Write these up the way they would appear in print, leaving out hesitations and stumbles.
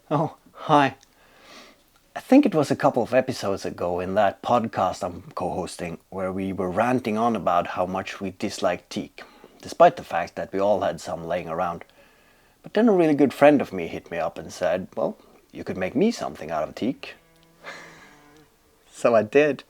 Oh, hi. I think it was a couple of episodes ago in that podcast I'm co-hosting where we were ranting on about how much we disliked teak, despite the fact that we all had some laying around. But then a really good friend of me hit me up and said, well, you could make me something out of teak. So I did.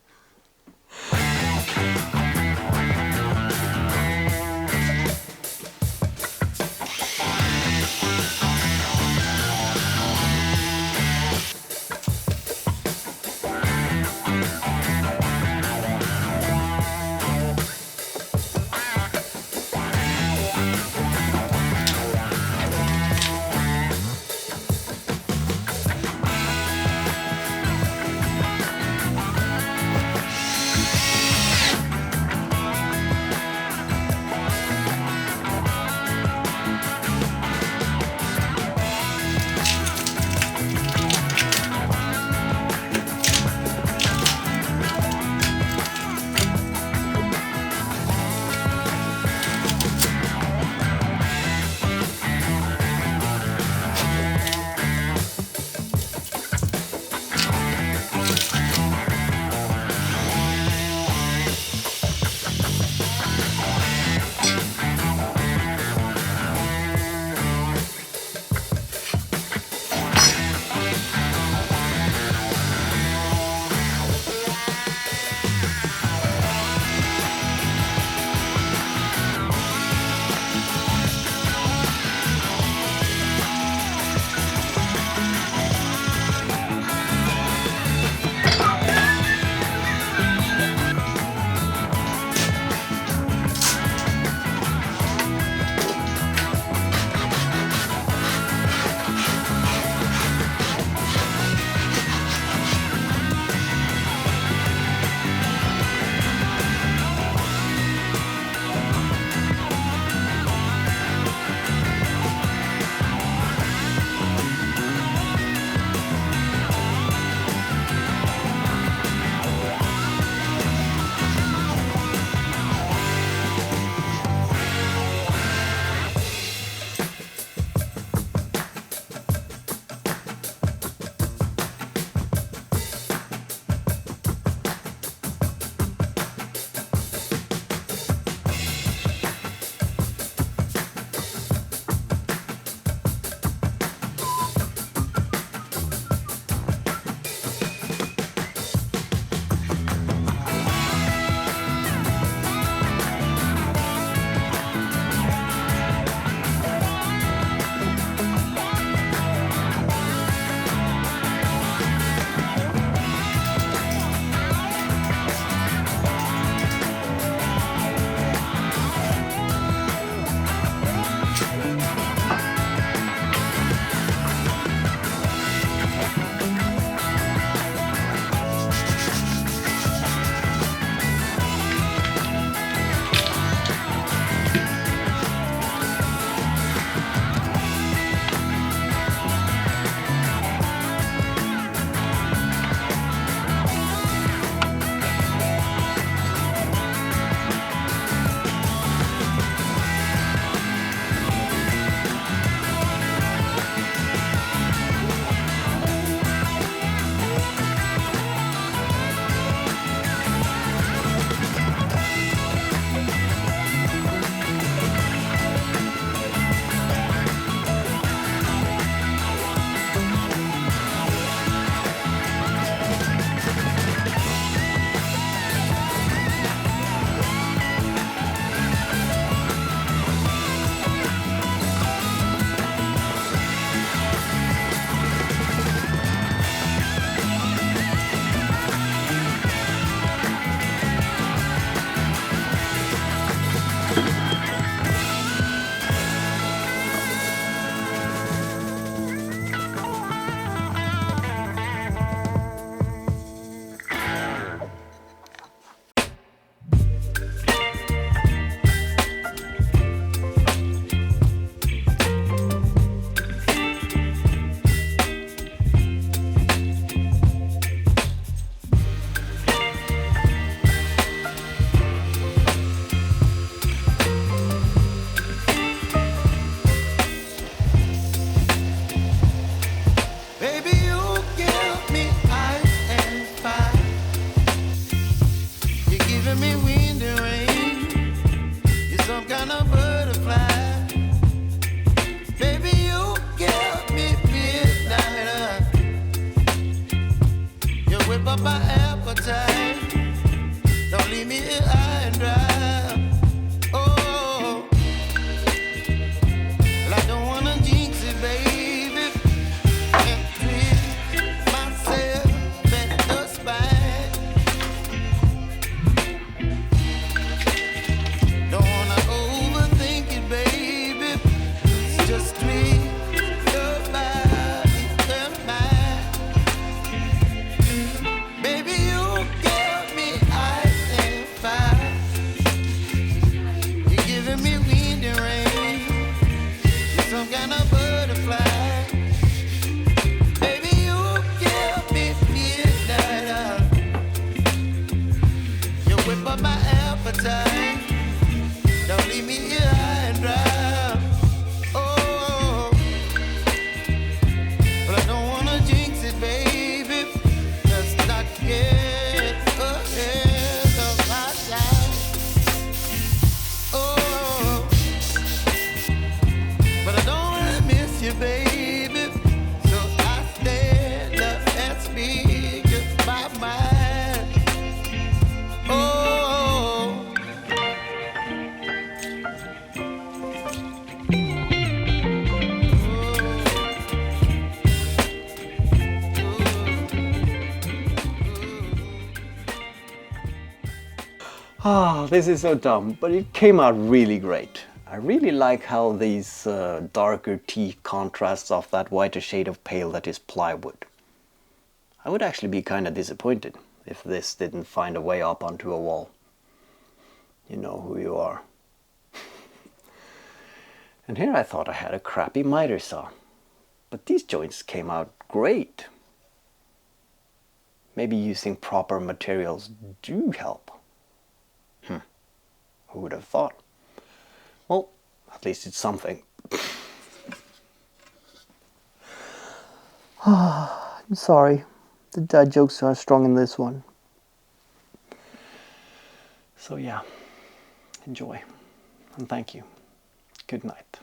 you, baby. So I stand up and speak my mind. Oh, Ah, this is so dumb, but it came out really great. I really like how these darker teak contrasts off that whiter shade of pale that is plywood. I would actually be kind of disappointed if this didn't find a way up onto a wall. You know who you are. And here I thought I had a crappy miter saw, but these joints came out great. Maybe using proper materials do help. Who would have thought? Well, at least it's something. I'm sorry. The dad jokes are strong in this one. So yeah, enjoy. And thank you. Good night.